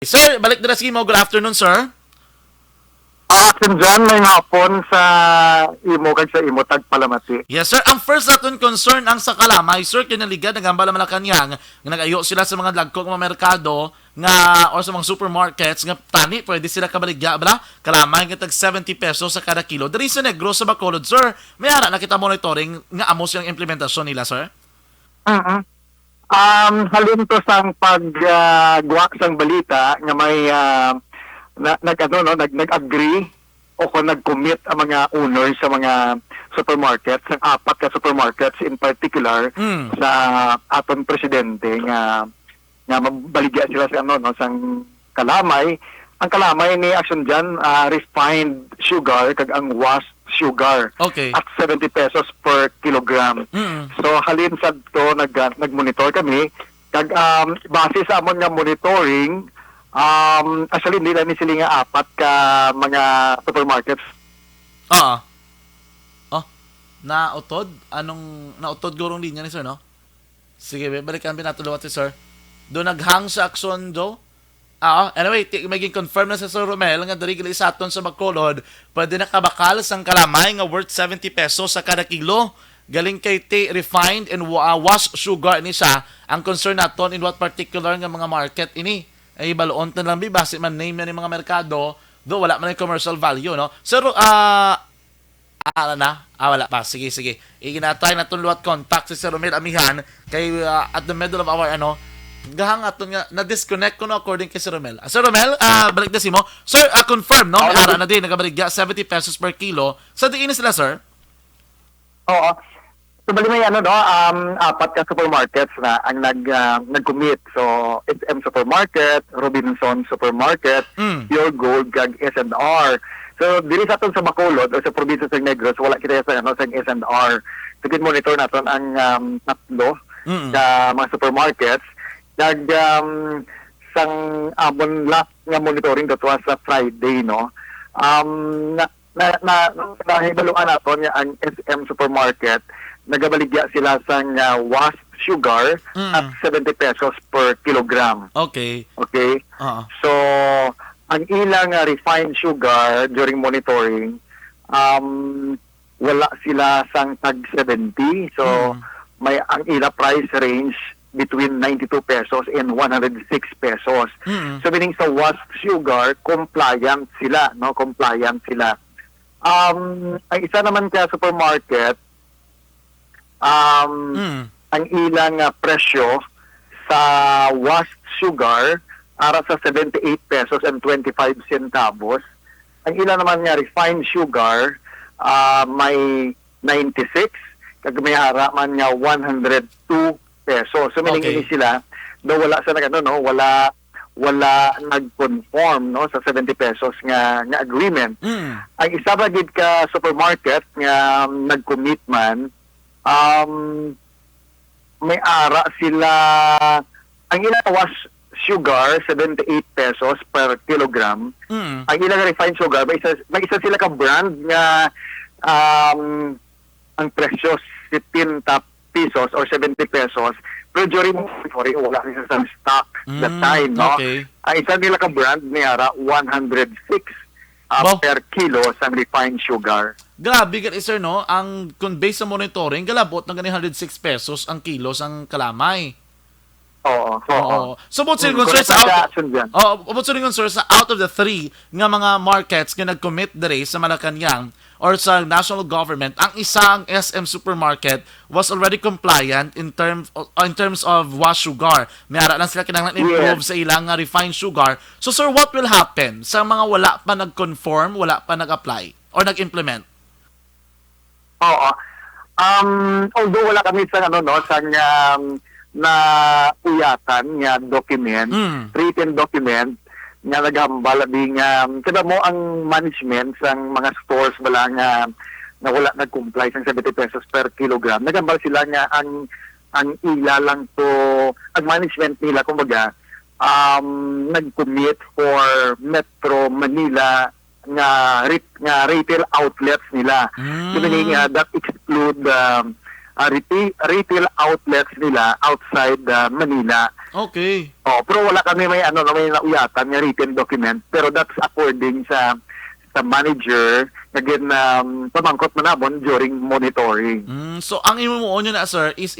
Sir, balik na mo. Good afternoon, sir. Action dyan, may hapon sa imo kag sa imo tagpalamati. Yes, sir. Ang first natin concern ang sa kalamay, sir, kinaligan nagambala Malacanang nga nagayo sila sa mga dagkong mga merkado nga or sa mga supermarkets nga tani pwede sila kabaligya bala kalamay nga tag 70 pesos sa kada kilo. Diri sa Negros sa Bacolod, sir, may ara nakita monitoring nga amos yung implementasyon nila, sir. Halin to sang pagguwa sang balita nga may nag-agree o kung nag-commit ang mga owners sa mga supermarkets, ang apat ka supermarkets in particular sa aton presidente nga mabaligya sila sa sang kalamay. Ang kalamay ni action dyan, refined sugar kag ang washed sugar Okay. at 70 pesos per kilogram. So halin sa to nag-monitor kami kag base sa amon nga monitoring actually nila ni sila nga apat ka mga supermarkets. Oh, nautod? Anong nautod gurong linya ni sir, no? Sige, balikan pinatulungan si sir. Do naghang sa aksyon do? Anyway, maging confirm na sa Sir Romel nga dari gali sa aton sa Bacolod, pwede nakabakal sang kalamay nga worth 70 pesos sa kada kilo. Galing kay refined and washed sugar ni siya. Ang concern naton in what particular nga mga market ini ay baloon tan lang base man name yan ng mga merkado, do wala man yung commercial value, no? Sir, wala pa. Sige. Iginatay na itong luwat contact si Sir Romel Amihan kay at the middle of our gahang aton nga na-disconnect ko no according kay Sir Romel. Sir Romel, balik na si mo. Sir, confirm, no? Ara na din, nagabaligya 70 pesos per kilo. Sa diin sila, sir? Oo. So bali may apat ka supermarkets na ang nag-commit. So SM Supermarket, Robinson Supermarket, Pure Gold kag S&R. So diri sa aton sa Bacolod o sa probinsya sa Negros wala kita sa sa S&R. So monitor naton ang tatlo sa mga supermarkets. Sang amon last nga monitoring that was sa Friday, no? Nahibaluan naton nga ang SM Supermarket nagabaligya sila sang washed sugar at 70 pesos per kilogram. Okay. So ang ilang refined sugar during monitoring wala sila sang tag 70. So may ang ila price range between 92 pesos and 106 pesos. So meaning sa washed sugar compliant sila, no? Compliant sila. Ang isa naman kaya supermarket ang ilang presyo sa washed sugar ara sa 78 pesos and 25 centavos. Ang ilang naman nga refined sugar may 96 kag may ara man nga 102 pesos. So meaning ini sila do wala sa wala nag-conform, no, sa 70 pesos nga agreement. Ang isa ba gid ka supermarket nga nag-commit man may ara sila ang ilang wash sugar 78 pesos per kilogram. Ang ilang refined sugar may isa sila ka brand nga ang presyo 15 pesos or 70 pesos pero during wala siya sa stock that time, no? Okay. Ang isa nila ka brand ni ara 106 per kilo sa refined sugar. Grabe ka, sir, no? Ang kung based sa monitoring, galabot ng ganyan 106 pesos ang kilos ang kalamay. Oo. So, but sir, sir, sa out of the three nga mga markets nga nag-commit dere sa Malacanang or sa national government, ang isang SM Supermarket was already compliant in terms of washed sugar. May ara lang sila kinahanglan improve sa ilang refined sugar. So, sir, what will happen sa mga wala pa nag-conform, wala pa nag-apply or nag-implement? Oo. Although wala kami sa na uyatan nga document, written document nga naghambal ding kada mo ang management sang mga stores wala nga na wala nag-comply sang 70 pesos per kilogram. Naghambal sila nga ang ila lang to ang management nila kumbaga nag-commit for Metro Manila nga retail outlets nila. Meaning that exclude retail outlets nila outside Manila. Okay. Pero wala kami may nauyatan nga written document, pero that's according sa manager again pamangkot manabon during monitoring. So ang imo mo nyo na sir is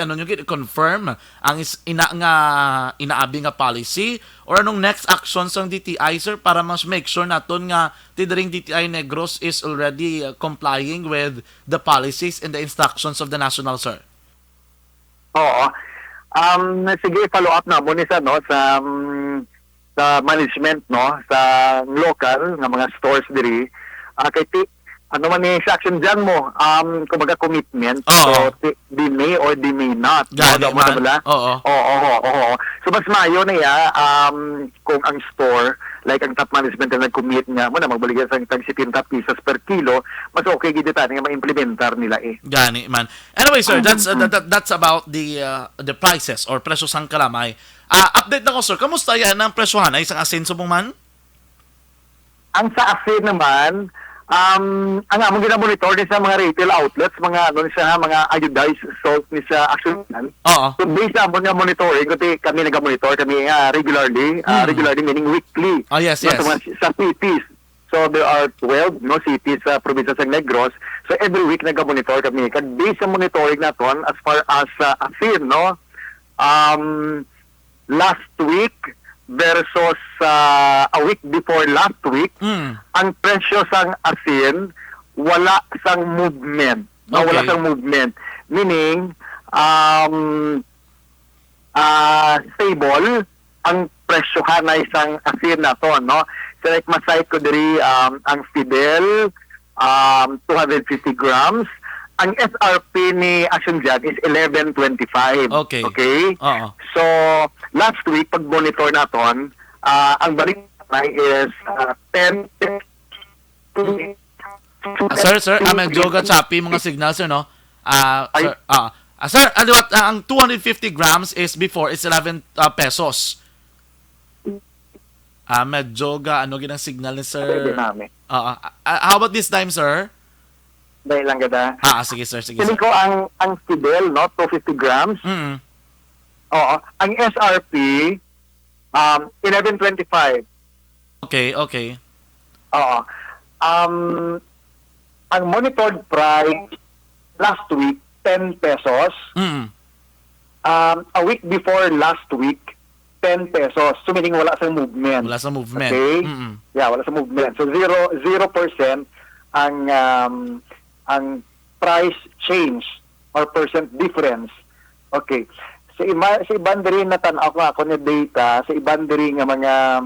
ano nyo confirm ang inaabi nga policy or anong next actions ng DTI sir para mas make sure naton nga tidring DTI Negros is already complying with the policies and the instructions of the national sir. Oo. Sige, follow up na mo ni sa sa management sa local nga mga stores diri kay ano man ni sa action dyan mo kumbaga commitment so they may or they may not so mas mayo na kung ang store like ang top management na nag-commit nga mo na magbalik sa tag 70 pesos per kilo mas okay gid ta nga ma-implementar nila gani man. Anyway sir, that's about the prices or presyo sang kalamay. Update na ko sir, kamusta yan ang presyohan ay isang asin subong man? Ang sa asin naman ang among ginamonitor din sa mga retail outlets, mga mga iodized salt ni sa action yan. So based sa among monitoring, kasi kami nag-monitor kami regularly meaning weekly. Yes. Sa cities. So there are 12 cities sa probinsya sa Negros. So every week nag-monitor kami. Kag based sa monitoring naton as far as asin, last week versus a week before last week, ang presyo sang asin wala sang movement. Wala sang movement. Meaning, stable ang presyohan na isang asin na to, no? So like masay ko diri ang Fidel 250 grams. Ang SRP ni Action Jad is 11.25. Okay. So, last week, pag monitor naton, ang balik na is 10. Sir, medyo choppy mga signal, sir, no? Sir, ang 250 grams is before, it's 11 pesos. Medyo ginang signal ni sir. How about this time, sir? Dahil lang gada. Sige sir. Pili ko ang Fidel, 250 grams. Ang SRP, 11.25. Okay. Ang monitored price last week, 10 pesos. A week before last week, 10 pesos. So meaning wala sa movement. Okay? Yeah, wala sa movement. So 0% ang price change or percent difference. Okay. Sa iban diri na tan-aw ako ni data, sa iban diri nga mga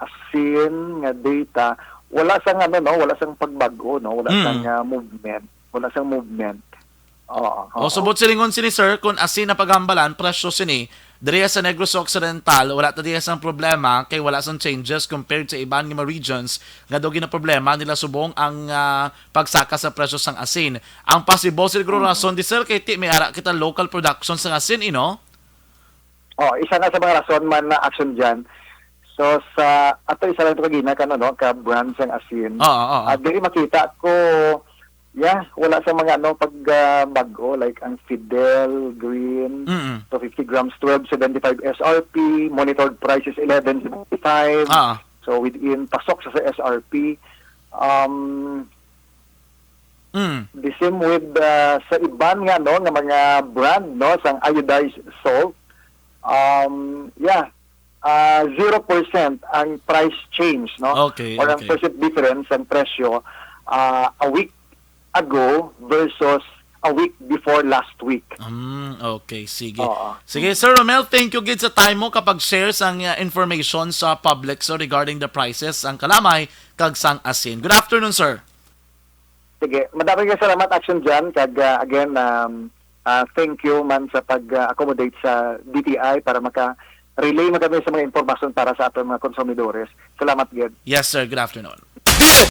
asin nga data, wala sang wala sang pagbago, wala sang movement. Subot silingon sini sir kung asin na paghambalan presyo sini diriya sa Negros Occidental wala ta diya sang problema kay wala sang changes compared sa iban nga regions nga daw gina problema nila subong ang pagsaka sa presyo sang asin. Ang possible siguro rason di sir kay may ara kita local production sang asin isa na sa mga rason man na action diyan. So sa isa lang to kagina ka brand sang asin. Diri makita ko wala sa mga pagbago like ang Fidel Green, so 50 grams 12.75 SRP, monitored price is 11.75. So within pasok sa SRP. The same with sa iban nga nga mga brand sang iodized salt. 0% ang price change, Okay. Or ang percent difference ang presyo a week ago versus a week before last week. Okay, sige. Sige, Sir Romel, thank you gid sa time mo kapag shares ang information sa public regarding the prices ang kalamay kag sang asin. Good afternoon, sir. Sige, madami kay salamat action dyan kag again thank you man sa pag-accommodate sa DTI para relay mo kami sa mga impormasyon para sa ating mga konsumidores. Salamat gid. Yes, sir. Good afternoon.